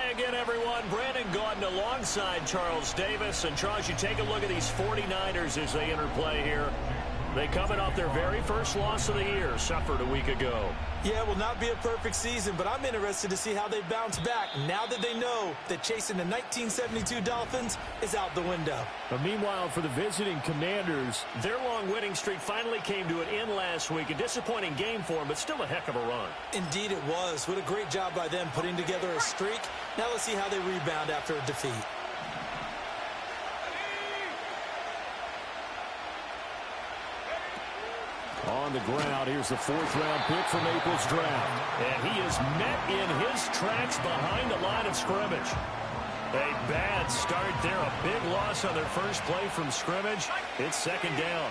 Hi again, everyone. Brandon Gaudin alongside Charles Davis. And, Charles, you take a look at these 49ers as they enter play here. They coming off their very first loss of the year, suffered a week ago. Yeah, it will not be a perfect season, but I'm interested to see how they bounce back now that they know that chasing the 1972 Dolphins is out the window. But meanwhile, for the visiting Commanders, their long winning streak finally came to an end last week. A disappointing game for them, but still a heck of a run. Indeed it was. What a great job by them putting together a streak. Now let's see how they rebound after a defeat. On the ground, here's the fourth-round pick from April's draft. And he is met in his tracks behind the line of scrimmage. A bad start there, a big loss on their first play from scrimmage. It's second down.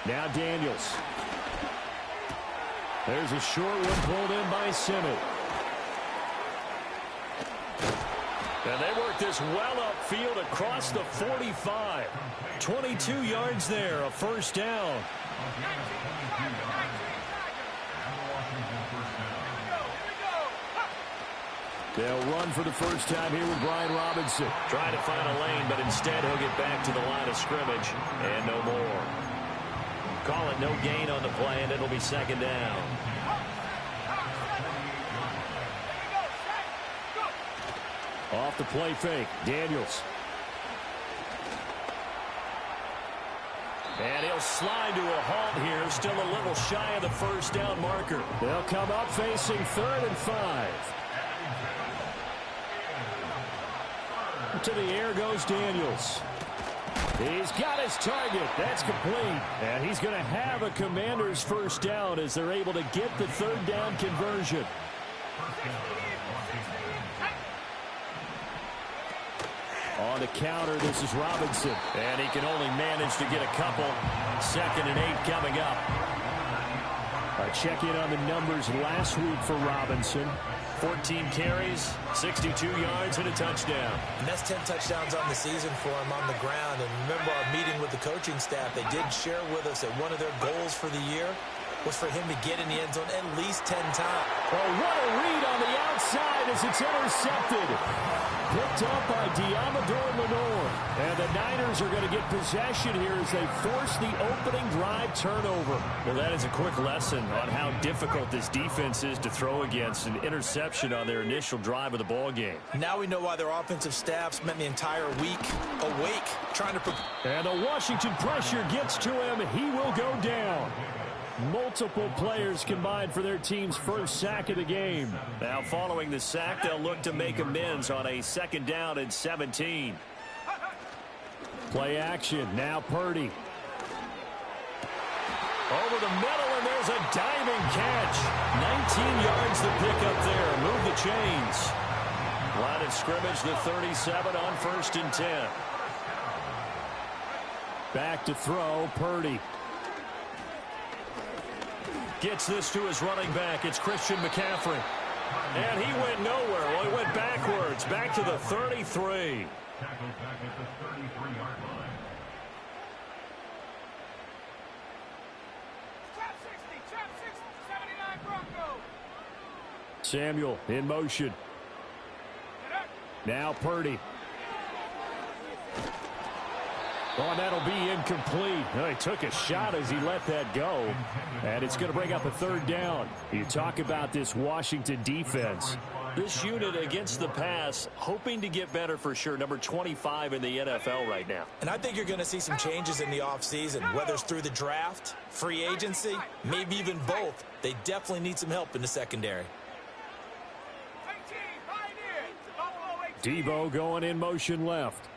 Now Daniels. There's a short one pulled in by Simmons. And they work this well upfield across the 45. 22 yards there, a first down. They'll run for the first time here with Brian Robinson. Trying to find a lane, but instead he'll get back to the line of scrimmage. And no more. Call it no gain on the play, and it'll be second down. Off the play fake, Daniels. And he'll slide to a halt here, still a little shy of the first down marker. They'll come up facing 3rd and 5. To the air goes Daniels. He's got his target. That's complete. And he's going to have a Commanders first down as they're able to get the 3rd down conversion. On the counter, this is Robinson. And he can only manage to get a couple. 2nd and 8 coming up. A check-in on the numbers last week for Robinson. 14 carries, 62 yards, and a touchdown. And that's 10 touchdowns on the season for him on the ground. And remember our meeting with the coaching staff, they did share with us that one of their goals for the year was for him to get in the end zone at least 10 times. Oh, what a read on the outside as it's intercepted. Picked up by Diamador Lenore. And the Niners are going to get possession here as they force the opening drive turnover. Well, that is a quick lesson on how difficult this defense is to throw against. An interception on their initial drive of the ball game. Now we know why their offensive staff spent the entire week awake trying to prepare. And the Washington pressure gets to him. He will go down. Multiple players combined for their team's first sack of the game. Now following the sack, they'll look to make amends on a 2nd down and 17. Play action. Now Purdy. Over the middle, and there's a diving catch. 19 yards to pick up there. Move the chains. Line of scrimmage, the 37 on 1st and 10. Back to throw, Purdy. Gets this to his running back. It's Christian McCaffrey. And he went nowhere. Well, he went backwards. Back to the 33. Samuel in motion. Now Purdy. Oh, and that'll be incomplete. He took a shot as he let that go. And it's going to bring up a 3rd down. You talk about this Washington defense. This unit against the pass, hoping to get better for sure. Number 25 in the NFL right now. And I think you're going to see some changes in the offseason, whether it's through the draft, free agency, maybe even both. They definitely need some help in the secondary. Debo going in motion left.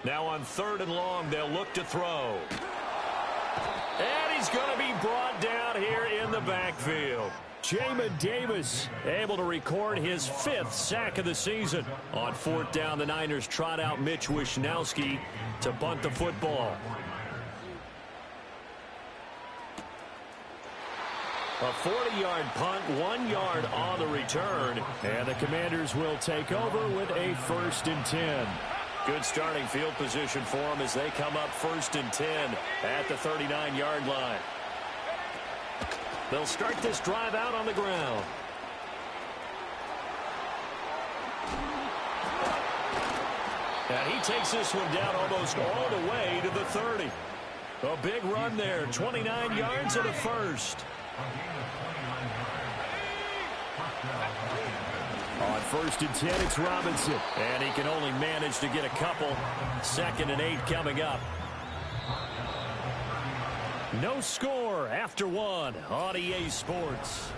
Now on 3rd and long, they'll look to throw. And he's going to be brought down here in the backfield. Jamin Davis able to record his 5th sack of the season. On 4th down, the Niners trot out Mitch Wishnowsky to bunt the football. A 40-yard punt, 1 yard on the return. And the Commanders will take over with a 1st and 10. Good starting field position for them as they come up 1st and 10 at the 39-yard line. They'll start this drive out on the ground. And he takes this one down almost all the way to the 30. A big run there, 29 yards and a first. On 1st and 10, it's Robinson. And he can only manage to get a couple. 2nd and 8 coming up. No score after 1 on EA Sports.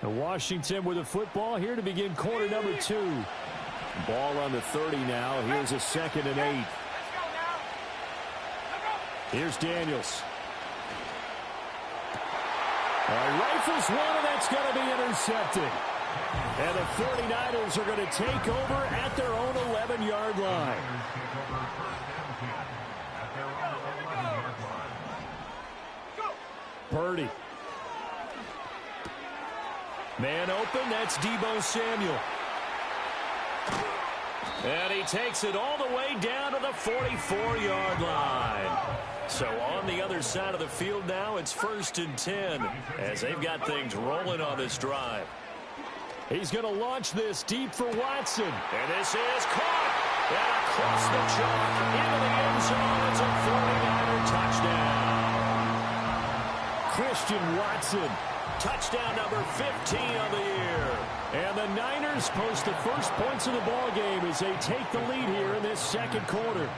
And Washington with the football here to begin quarter number 2. Ball on the 30 now. Here's a 2nd and 8. Here's Daniels. Rifles one, and that's going to be intercepted. And the 49ers are going to take over at their own 11-yard line. Purdy. Man open, that's Deebo Samuel. And he takes it all the way down to the 44-yard line. So on the other side of the field now, it's 1st and 10 as they've got things rolling on this drive. He's going to launch this deep for Watson. And this is caught. And across the chalk into the end zone. It's a 49er touchdown. Christian Watson. Touchdown number 15 on the year. And the Niners post the first points of the ball game as they take the lead here in this 2nd quarter.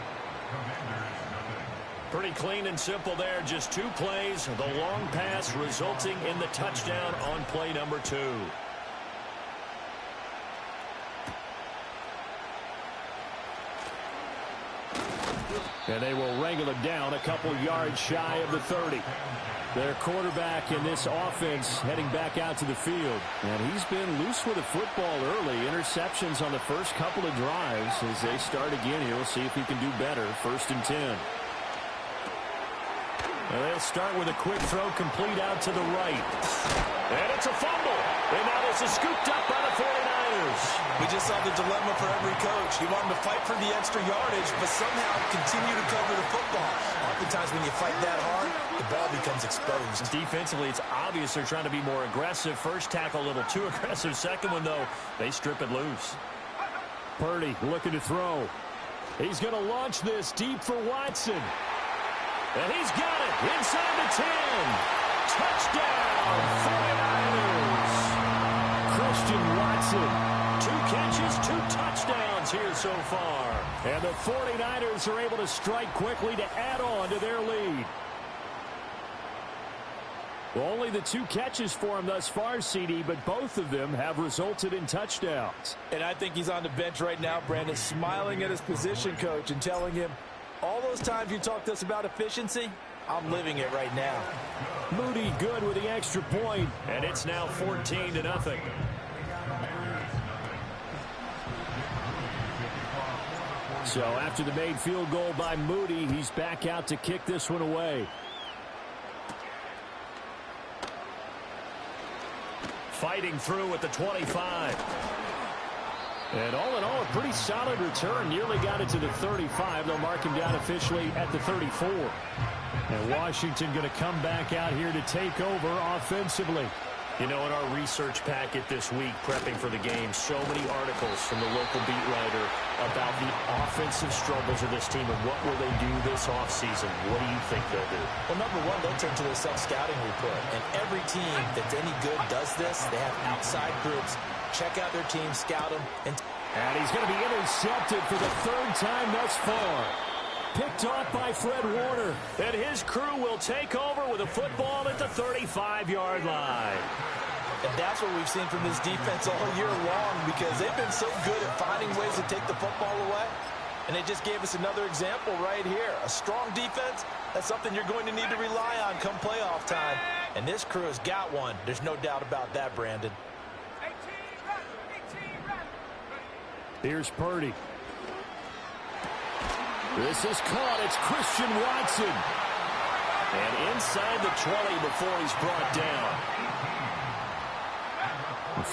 Pretty clean and simple there. Just 2 plays. The long pass resulting in the touchdown on play number 2. And they will wrangle it down a couple yards shy of the 30. Their quarterback in this offense heading back out to the field. And he's been loose with the football early. Interceptions on the first couple of drives. As they start again here, we'll see if he can do better. 1st and 10. And they'll start with a quick throw complete out to the right. And it's a fumble. And now this is scooped up by the 49ers. We just saw the dilemma for every coach. He wanted to fight for the extra yardage, but somehow continue to cover the football. Oftentimes when you fight that hard, the ball becomes exposed. Defensively, it's obvious they're trying to be more aggressive. First tackle a little too aggressive. Second one, though, they strip it loose. Purdy looking to throw. He's going to launch this deep for Watson. And he's got it inside the 10. Touchdown, 49ers. Christian Watson. 2 catches, 2 touchdowns here so far. And the 49ers are able to strike quickly to add on to their lead. Only the 2 catches for him thus far, CD, but both of them have resulted in touchdowns. And I think he's on the bench right now, Brandon, smiling at his position coach and telling him, all those times you talked to us about efficiency, I'm living it right now. Moody good with the extra point, and it's now 14-0. So after the made field goal by Moody, he's back out to kick this one away. Fighting through at the 25. And all in all, a pretty solid return. Nearly got it to the 35. They'll mark him down officially at the 34. And Washington going to come back out here to take over offensively. You know, in our research packet this week, prepping for the game, so many articles from the local beat writer about the offensive struggles of this team and what will they do this offseason. What do you think they'll do? Well, number one, they'll turn to their self-scouting report. And every team that's any good does this. They have outside groups. Check out their team, scout them. And he's going to be intercepted for the 3rd time thus far. Picked off by Fred Warner. And his crew will take over with a football at the 35-yard line. And that's what we've seen from this defense all year long, because they've been so good at finding ways to take the football away. And they just gave us another example right here. A strong defense, that's something you're going to need to rely on come playoff time. And this crew has got one. There's no doubt about that, Brandon. Here's Purdy. This is caught. It's Christian Watson. And inside the 20 before he's brought down.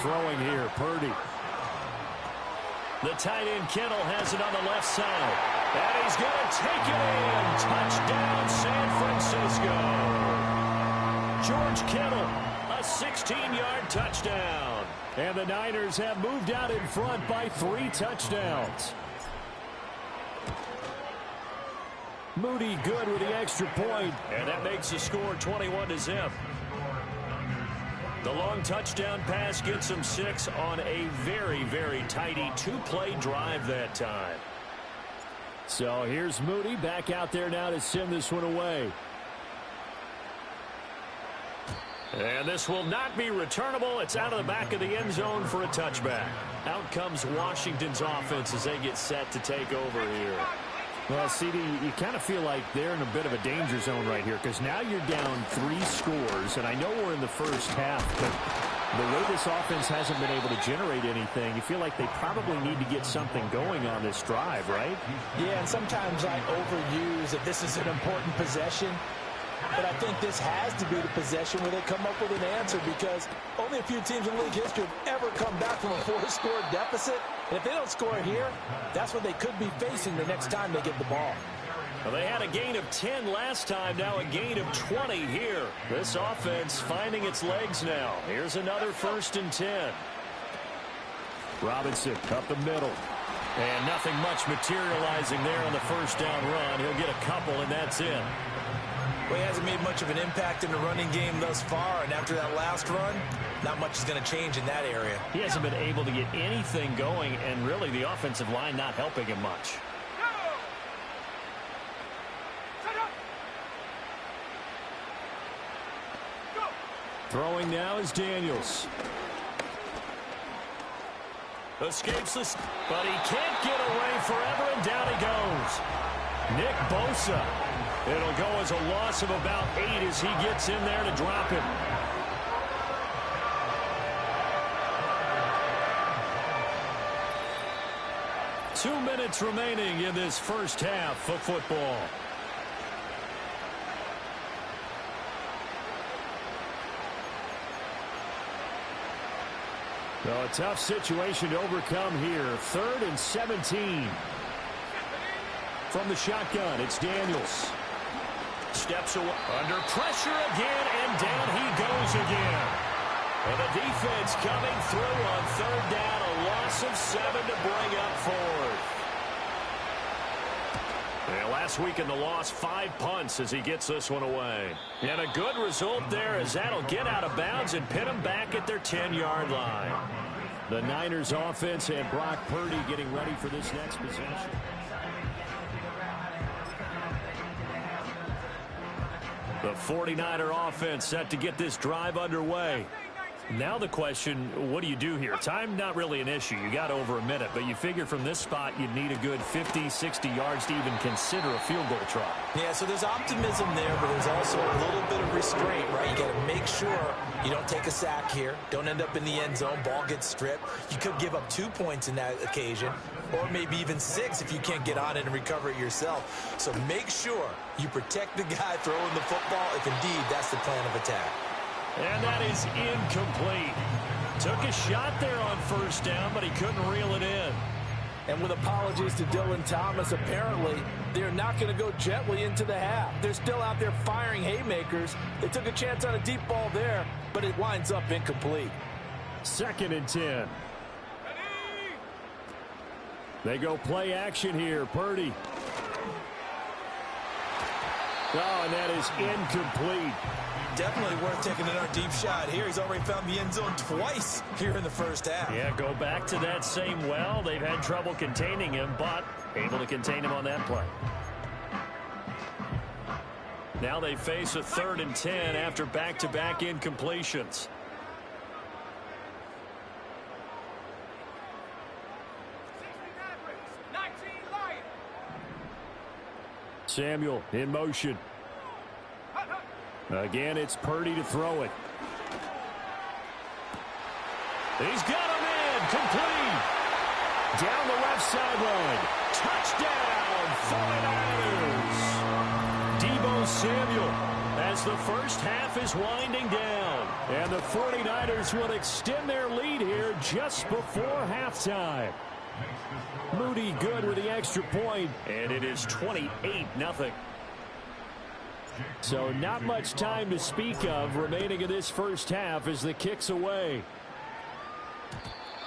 Throwing here, Purdy. The tight end Kittle has it on the left side. And he's going to take it in. Touchdown, San Francisco. George Kittle, a 16-yard touchdown. And the Niners have moved out in front by 3 touchdowns. Moody good with the extra point, and that makes the score 21-0. The long touchdown pass gets him 6 on a very, very tidy 2-play drive that time. So here's Moody back out there now to send this one away. And this will not be returnable. It's out of the back of the end zone for a touchback. Out comes Washington's offense as they get set to take over here. Well, CD, you kind of feel like they're in a bit of a danger zone right here because now you're down 3 scores, and I know we're in the first half, but the way this offense hasn't been able to generate anything, you feel like they probably need to get something going on this drive, right? Yeah, and sometimes I overuse that this is an important possession. But I think this has to be the possession where they come up with an answer because only a few teams in league history have ever come back from a 4-score deficit. And if they don't score here, that's what they could be facing the next time they get the ball. Well, they had a gain of 10 last time, now a gain of 20 here. This offense finding its legs now. Here's another 1st and 10. Robinson up the middle. And nothing much materializing there on the first down run. He'll get a couple, and that's it. Well, he hasn't made much of an impact in the running game thus far, and after that last run, not much is going to change in that area. He hasn't been able to get anything going, and really the offensive line not helping him much. Throwing now is Daniels. Escapes this, but he can't get away forever, and down he goes. Nick Bosa. It'll go as a loss of about 8 as he gets in there to drop him. Two minutes remaining in this first half of football. So a tough situation to overcome here. 3rd and 17. From the shotgun, it's Daniels. Steps away, under pressure again, and down he goes again. And the defense coming through on 3rd down, a loss of 7 to bring up 4th. And last week in the loss, 5 punts as he gets this one away. And a good result there as that'll get out of bounds and pin them back at their 10-yard line. The Niners offense and Brock Purdy getting ready for this next possession. The 49er offense set to get this drive underway. Now the question, what do you do here? Time not really an issue. You got over a minute, but you figure from this spot you'd need a good 50, 60 yards to even consider a field goal try. Yeah, so there's optimism there, but there's also a little bit of restraint, right? You got to make sure you don't take a sack here. Don't end up in the end zone. Ball gets stripped. You could give up 2 points in that occasion, or maybe even 6 if you can't get on it and recover it yourself. So make sure you protect the guy throwing the football if indeed that's the plan of attack. And that is incomplete. Took a shot there on 1st down, but he couldn't reel it in. And with apologies to Dylan Thomas, apparently they're not going to go gently into the half. They're still out there firing haymakers. They took a chance on a deep ball there, but it winds up incomplete. 2nd and 10. They go play action here. Purdy. Oh, and that is incomplete. Definitely worth taking another deep shot here. He's already found the end zone twice here in the first half. Yeah, go back to that same well. They've had trouble containing him, but able to contain him on that play. Now they face a 3rd and 10 after back-to-back incompletions. Samuel in motion. Again, it's Purdy to throw it. He's got him in. Complete. Down the left sideline. Touchdown, 49ers. Deebo Samuel as the first half is winding down. And the 49ers will extend their lead here just before halftime. Moody good with the extra point. And it is 28-0. So not much time to speak of remaining in this first half as the kick's away.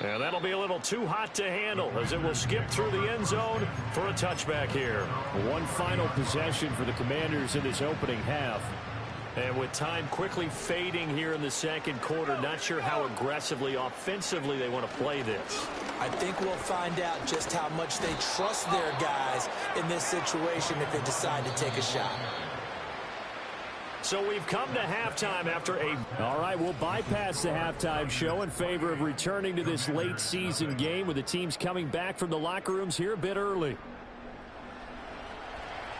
And that'll be a little too hot to handle as it will skip through the end zone for a touchback here. One final possession for the Commanders in this opening half. And with time quickly fading here in the second quarter, not sure how aggressively, offensively they want to play this. I think we'll find out just how much they trust their guys in this situation if they decide to take a shot. So we've come to halftime after a... All right, we'll bypass the halftime show in favor of returning to this late season game with the teams coming back from the locker rooms here a bit early.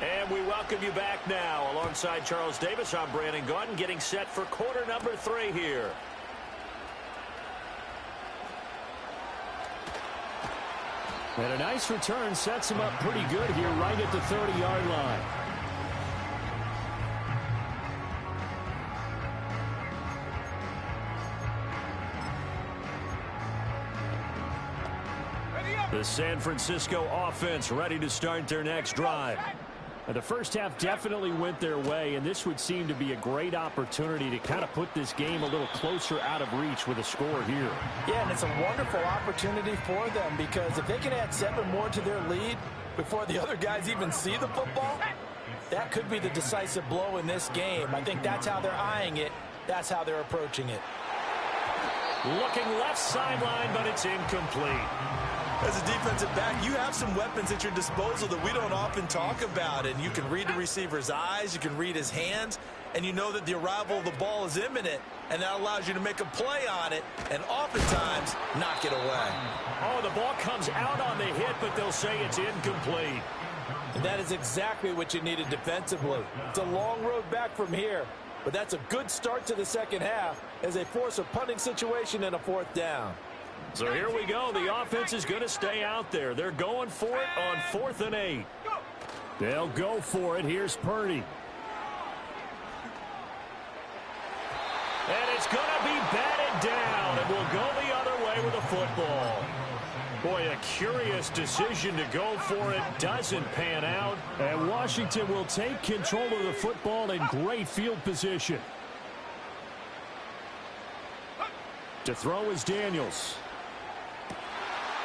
And we welcome you back now. Alongside Charles Davis, I'm Brandon Gaudin, getting set for quarter number 3 here. And a nice return sets him up pretty good here right at the 30-yard line. The San Francisco offense ready to start their next drive. The first half definitely went their way, and this would seem to be a great opportunity to kind of put this game a little closer out of reach with a score here. Yeah, and it's a wonderful opportunity for them because if they can add 7 more to their lead before the other guys even see the football, that could be the decisive blow in this game. I think that's how they're eyeing it. That's how they're approaching it. Looking left sideline, but it's incomplete. As a defensive back, you have some weapons at your disposal that we don't often talk about. And you can read the receiver's eyes, you can read his hands, and you know that the arrival of the ball is imminent. And that allows you to make a play on it and oftentimes knock it away. Oh, the ball comes out on the hit, but they'll say it's incomplete. And that is exactly what you needed defensively. It's a long road back from here, but that's a good start to the second half as they force a punting situation and a 4th down. So here we go. The offense is going to stay out there. They're going for it on 4th and 8. They'll go for it. Here's Purdy. And it's going to be batted down. And will go the other way with the football. Boy, a curious decision to go for it. Doesn't pan out. And Washington will take control of the football in great field position. To throw is Daniels.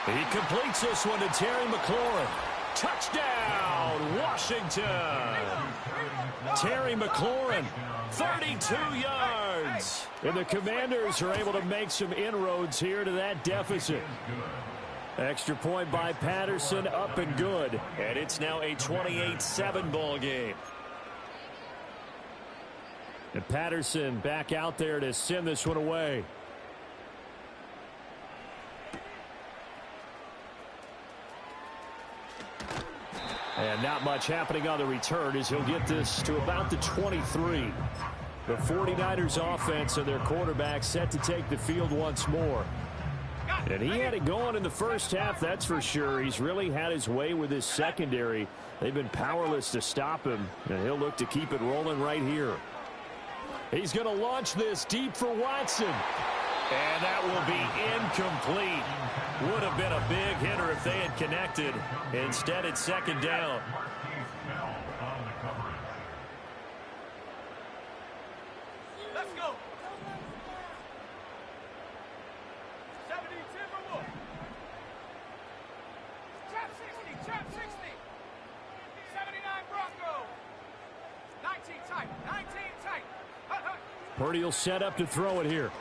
He completes this one to Terry McLaurin. Touchdown, Washington. Terry McLaurin, 32 yards. And the Commanders are able to make some inroads here to that deficit. Extra point by Patterson, up and good. And it's now a 28-7 ball game. And Patterson back out there to send this one away. And not much happening on the return as he'll get this to about the 23. The 49ers offense and their quarterback set to take the field once more. And he had it going in the first half, that's for sure. He's really had his way with his secondary. They've been powerless to stop him, and he'll look to keep it rolling right here. He's going to launch this deep for Watson. And that will be incomplete. Would have been a big hitter if they had connected. Instead, it's 2nd down. Let's go. 70 Timberwolves. Trap 60, trap 60. 79 Broncos. 19 tight, 19 tight. Hut, hut. Purdy will set up to throw it here.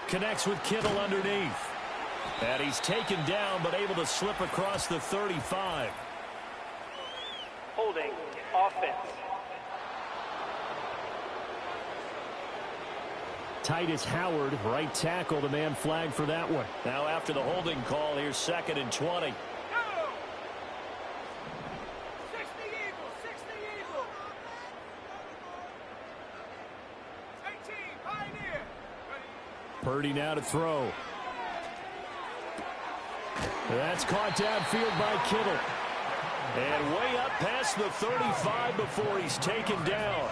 Connects with Kittle underneath. And he's taken down, but able to slip across the 35. Holding offense. Titus Howard, right tackle, the man flagged for that one. Now after the holding call, here's 2nd and 20. Go. 60 Eagles, 60 Eagles. 18 Pioneer. Purdy now to throw. That's caught downfield by Kittle. And way up past the 35 before he's taken down.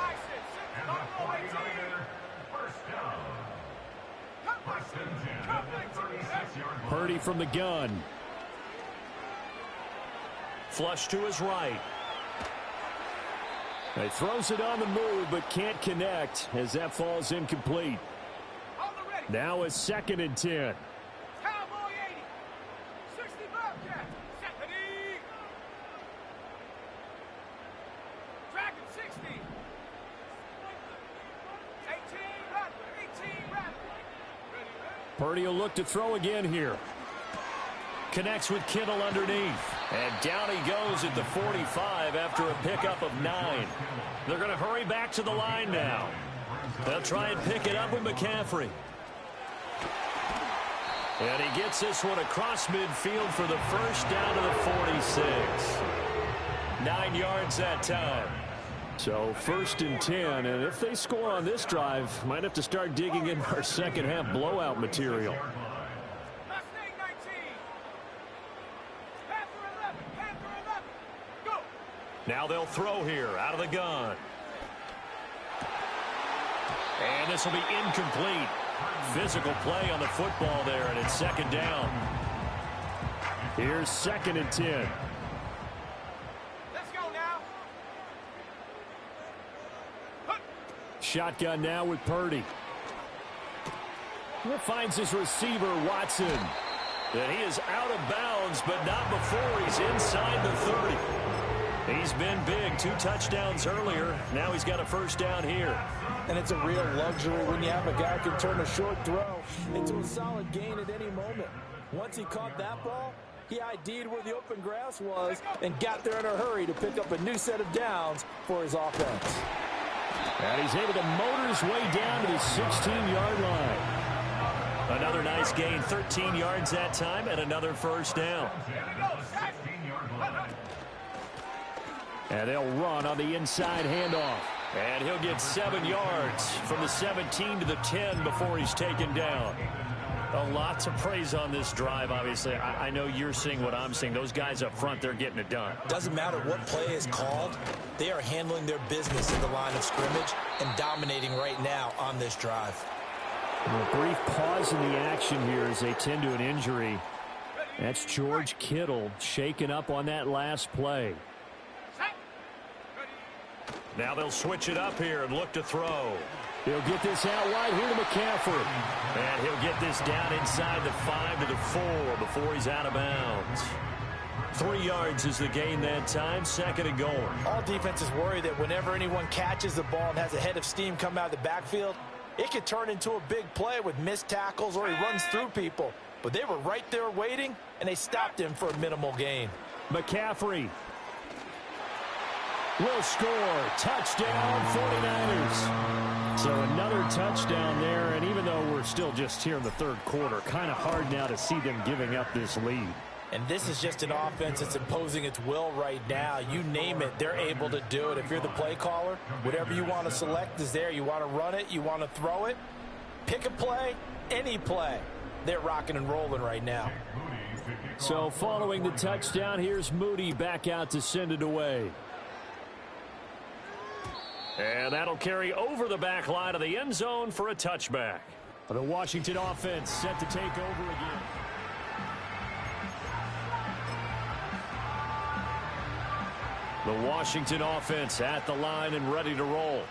Purdy from the gun. Flush to his right. He throws it on the move, but can't connect as that falls incomplete. Now a 2nd and 10. Cowboys. Purdy will look to throw again here. Connects with Kittle underneath. And down he goes at the 45 after a pickup of 9. They're going to hurry back to the line now. They'll try and pick it up with McCaffrey. And he gets this one across midfield for the first down to the 46. 9 yards that time. So 1st and 10, and if they score on this drive, might have to start digging in our second half blowout material. Now they'll throw here out of the gun. And this will be incomplete. Physical play on the football there, and it's 2nd down. Here's 2nd and 10. Let's go now. Shotgun now with Purdy. He finds his receiver, Watson. And he is out of bounds, but not before he's inside the 30. He's been big. 2 touchdowns earlier. Now he's got a 1st down here. And it's a real luxury when you have a guy who can turn a short throw into a solid gain at any moment. Once he caught that ball, he ID'd where the open grass was and got there in a hurry to pick up a new set of downs for his offense. And he's able to motor his way down to the 16-yard line. Another nice gain, 13 yards that time, and another 1st down. And they'll run on the inside handoff. And he'll get 7 yards from the 17 to the 10 before he's taken down. A lot to praise on this drive, obviously. I know you're seeing what I'm seeing. Those guys up front, they're getting it done. Doesn't matter what play is called. They are handling their business in the line of scrimmage and dominating right now on this drive. A brief pause in the action here as they tend to an injury. That's George Kittle shaken up on that last play. Now they'll switch it up here and look to throw. He'll get this out wide here to McCaffrey. And he'll get this down inside the 5 to the 4 before he's out of bounds. 3 yards is the gain that time, 2nd and going. All defenses worry that whenever anyone catches the ball and has a head of steam come out of the backfield, it could turn into a big play with missed tackles or he runs through people. But they were right there waiting, and they stopped him for a minimal gain. McCaffrey will score. Touchdown, 49ers. So another touchdown there, and even though we're still just here in the 3rd quarter, kind of hard now to see them giving up this lead. And this is just an offense that's imposing its will right now. You name it, they're able to do it. If you're the play caller, whatever you want to select is there. You want to run it, you want to throw it. Pick a play, any play. They're rocking and rolling right now. So following the touchdown, here's Moody back out to send it away. And that'll carry over the back line of the end zone for a touchback. The Washington offense set to take over again. The Washington offense at the line and ready to roll.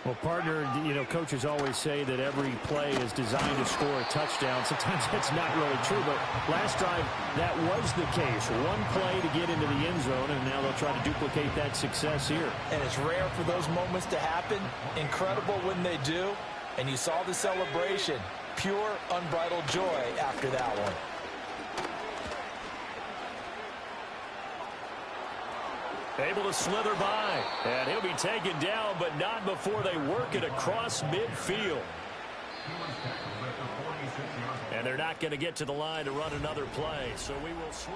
Well, partner, you know, coaches always say that every play is designed to score a touchdown. Sometimes that's not really true, but last drive, that was the case. One play to get into the end zone, and now they'll try to duplicate that success here. And it's rare for those moments to happen. Incredible when they do. And you saw the celebration. Pure, unbridled joy after that one. Able to slither by. And he'll be taken down, but not before they work it across midfield. And they're not going to get to the line to run another play. So we will switch.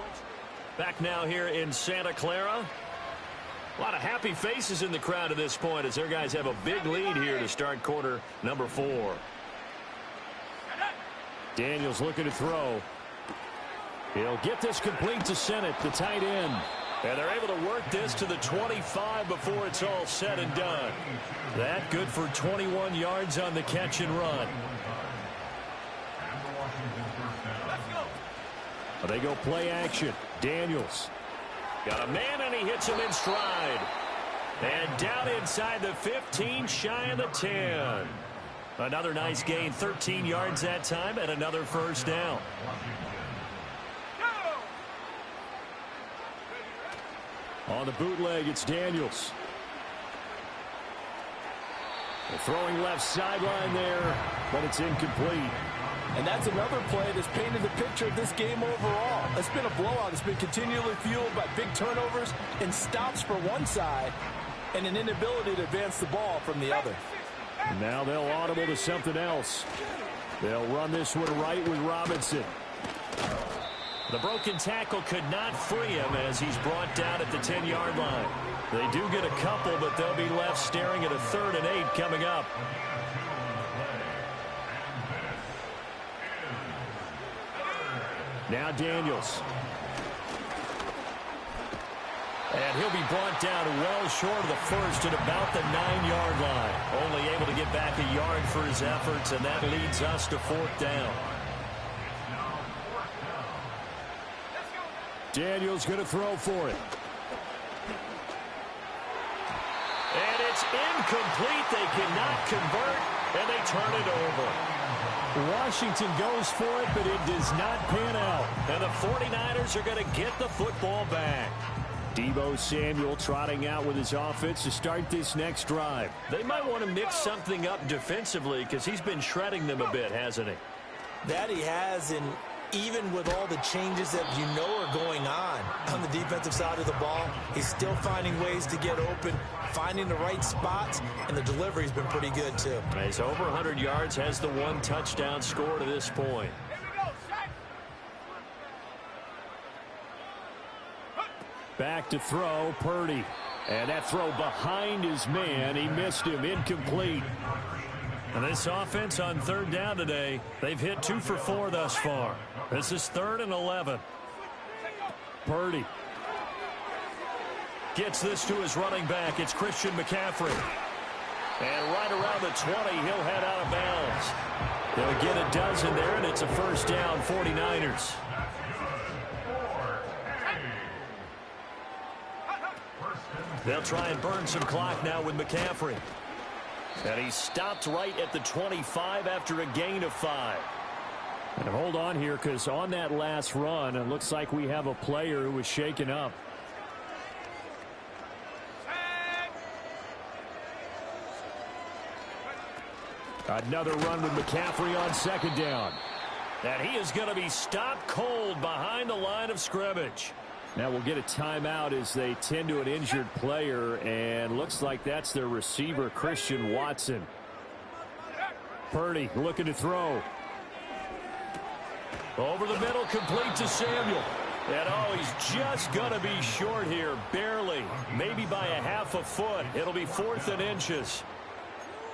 Back now here in Santa Clara. A lot of happy faces in the crowd at this point as their guys have a big lead here to start quarter number 4. Daniels looking to throw. He'll get this complete to Sennett, the tight end. And they're able to work this to the 25 before it's all said and done. That good for 21 yards on the catch and run. They go play action. Daniels. Got a man, and he hits him in stride. And down inside the 15, shy of the 10. Another nice gain, 13 yards that time, and another first down. On the bootleg, it's Daniels. They're throwing left sideline there, but it's incomplete. And that's another play that's painted the picture of this game overall. It's been a blowout. It's been continually fueled by big turnovers and stops for one side and an inability to advance the ball from the other. Now they'll audible to something else. They'll run this one right with Robinson. The broken tackle could not free him as he's brought down at the 10-yard line. They do get a couple, but they'll be left staring at a 3rd and 8 coming up. Now Daniels. And he'll be brought down well short of the first at about the 9-yard line. Only able to get back a yard for his efforts, and that leads us to 4th down. Daniels going to throw for it. And it's incomplete. They cannot convert, and they turn it over. Washington goes for it, but it does not pan out. And the 49ers are going to get the football back. Deebo Samuel trotting out with his offense to start this next drive. They might want to mix something up defensively because he's been shredding them a bit, hasn't he? That he has, and even with all the changes that you know are going on the defensive side of the ball, he's still finding ways to get open, finding the right spots, and the delivery's been pretty good too. He's over 100 yards, has the 1 touchdown score to this point. Back to throw, Purdy. And that throw behind his man. He missed him, incomplete. And this offense on 3rd down today, they've hit 2 for 4 thus far. This is 3rd and 11. Purdy. Gets this to his running back. It's Christian McCaffrey. And right around the 20, he'll head out of bounds. They'll get a dozen there, and it's a 1st down, 49ers. They'll try and burn some clock now with McCaffrey. And he stopped right at the 25 after a gain of 5. And hold on here, because on that last run, it looks like we have a player who was shaken up. Another run with McCaffrey on 2nd down. And he is going to be stopped cold behind the line of scrimmage. Now we'll get a timeout as they tend to an injured player, and looks like that's their receiver, Christian Watson. Purdy looking to throw. Over the middle, complete to Samuel. And oh, he's just going to be short here, barely. Maybe by a half a foot. It'll be 4th and inches.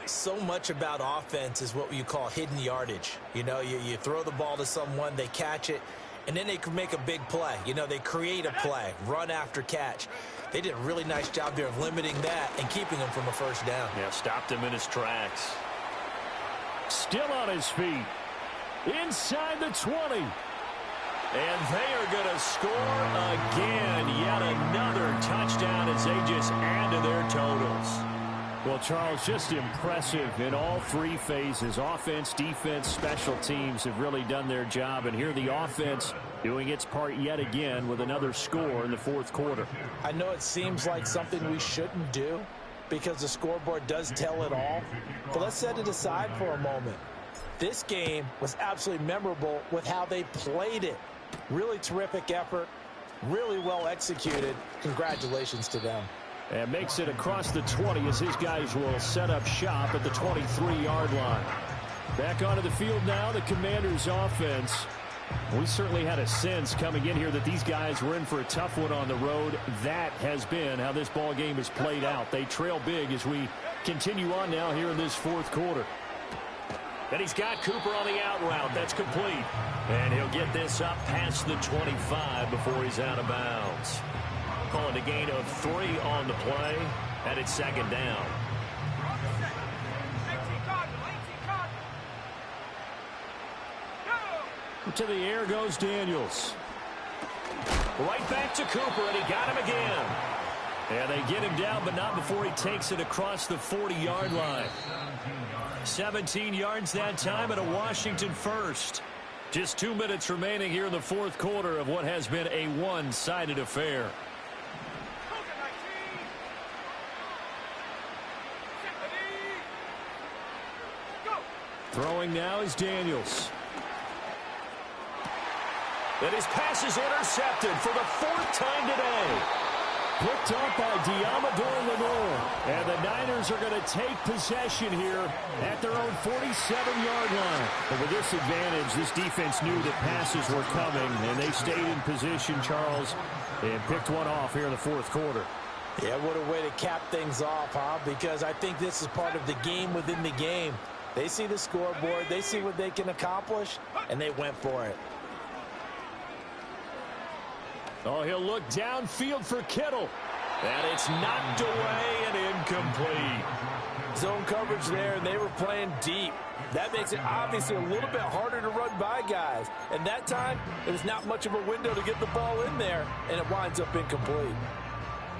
So much about offense is what you call hidden yardage. You know, you throw the ball to someone, they catch it, and then they can make a big play. You know, they create a play, run after catch. They did a really nice job there of limiting that and keeping him from a 1st down. Yeah, stopped him in his tracks. Still on his feet. Inside the 20. And they are going to score again. Yet another touchdown as they just add to their totals. Well, Charles, just impressive in all 3 phases. Offense, defense, special teams have really done their job. And here the offense doing its part yet again with another score in the 4th quarter. I know it seems like something we shouldn't do because the scoreboard does tell it all. But let's set it aside for a moment. This game was absolutely memorable with how they played it. Really terrific effort, really well executed. Congratulations to them. And makes it across the 20 as his guys will set up shop at the 23-yard line. Back onto the field now, the Commanders offense. We certainly had a sense coming in here that these guys were in for a tough one on the road. That has been how this ball game has played out. They trail big as we continue on now here in this 4th quarter. And he's got Cooper on the out route. That's complete. And he'll get this up past the 25 before he's out of bounds. Calling a gain of 3 on the play, and it's 2nd down. To the air goes Daniels. Right back to Cooper, and he got him again. And they get him down, but not before he takes it across the 40-yard line. 17 yards that time, and a Washington 1st. Just 2 minutes remaining here in the 4th quarter of what has been a one-sided affair. Throwing now is Daniels. And his pass is intercepted for the 4th time today. Picked up by Diamador Lenore. And the Niners are going to take possession here at their own 47-yard line. But with this advantage, this defense knew that passes were coming, and they stayed in position, Charles, and picked one off here in the 4th quarter. Yeah, what a way to cap things off, huh? Because I think this is part of the game within the game. They see the scoreboard, they see what they can accomplish, and they went for it. Oh, he'll look downfield for Kittle. And it's knocked away and incomplete. Zone coverage there, and they were playing deep. That makes it obviously a little bit harder to run by guys. And that time, it was not much of a window to get the ball in there, and it winds up incomplete.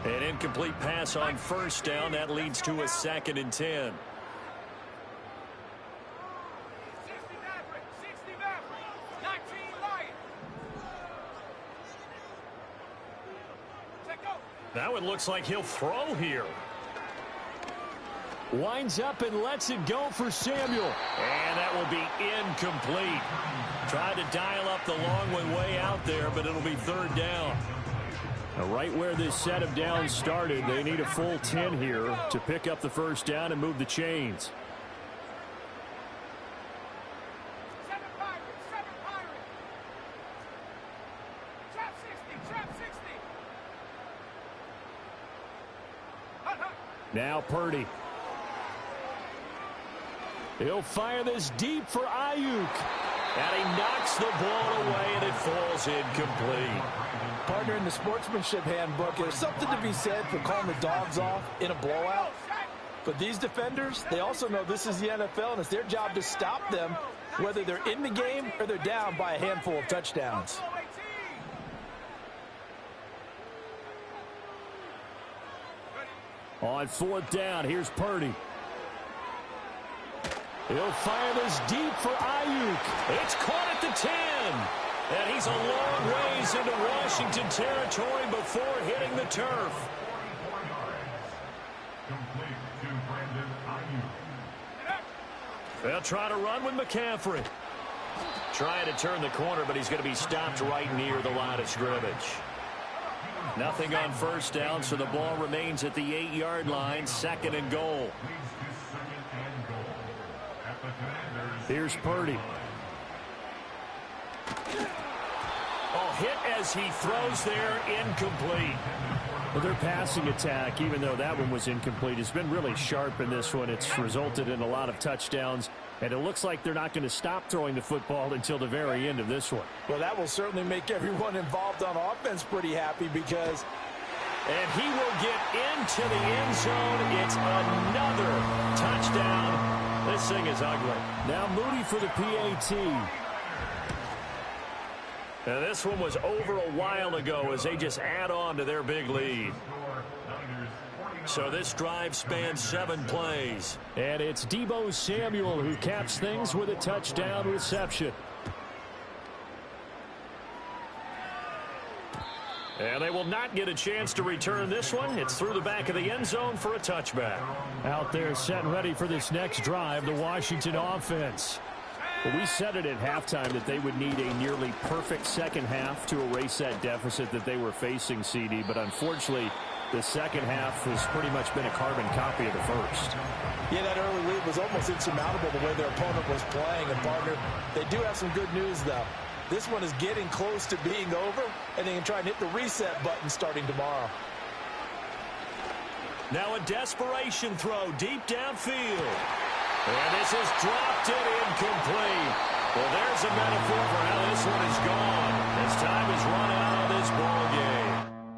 An incomplete pass on 1st down. That leads to a 2nd and 10. Now it looks like he'll throw here. Winds up and lets it go for Samuel. And that will be incomplete. Tried to dial up the long way out there, but it'll be 3rd down. Now, right where this set of downs started, they need a full 10 here to pick up the 1st down and move the chains. Now Purdy. He'll fire this deep for Ayuk. And he knocks the ball away, and it falls incomplete. Partner, in the sportsmanship handbook, there's something to be said for calling the dogs off in a blowout. But these defenders, they also know this is the NFL, and it's their job to stop them, whether they're in the game or they're down by a handful of touchdowns. On 4th down, here's Purdy. He'll fire this deep for Ayuk. It's caught at the 10. And he's a long ways into Washington territory before hitting the turf. They'll try to run with McCaffrey. Trying to turn the corner, but he's going to be stopped right near the line of scrimmage. Nothing on 1st down, so the ball remains at the 8-yard line, 2nd and goal. Here's Purdy. Oh, hit as he throws there, incomplete. Well, their passing attack, even though that one was incomplete, has been really sharp in this one. It's resulted in a lot of touchdowns, and it looks like they're not going to stop throwing the football until the very end of this one. Well, that will certainly make everyone involved on offense pretty happy because... And he will get into the end zone. It's another touchdown. This thing is ugly. Now Moody for the PAT. Now this one was over a while ago as they just add on to their big lead. So this drive spans 7 plays. And it's Deebo Samuel who caps things with a touchdown reception. And they will not get a chance to return this one. It's through the back of the end zone for a touchback. Out there set and ready for this next drive, the Washington offense. Well, we said it at halftime that they would need a nearly perfect second half to erase that deficit that they were facing, CD. But unfortunately, the second half has pretty much been a carbon copy of the first. Yeah, that early lead was almost insurmountable the way their opponent was playing. And, partner, they do have some good news, though. This one is getting close to being over, and they can try and hit the reset button starting tomorrow. Now a desperation throw deep downfield. And this is dropped and incomplete. Well, there's a metaphor for how this one is gone as time is run out on this ball game.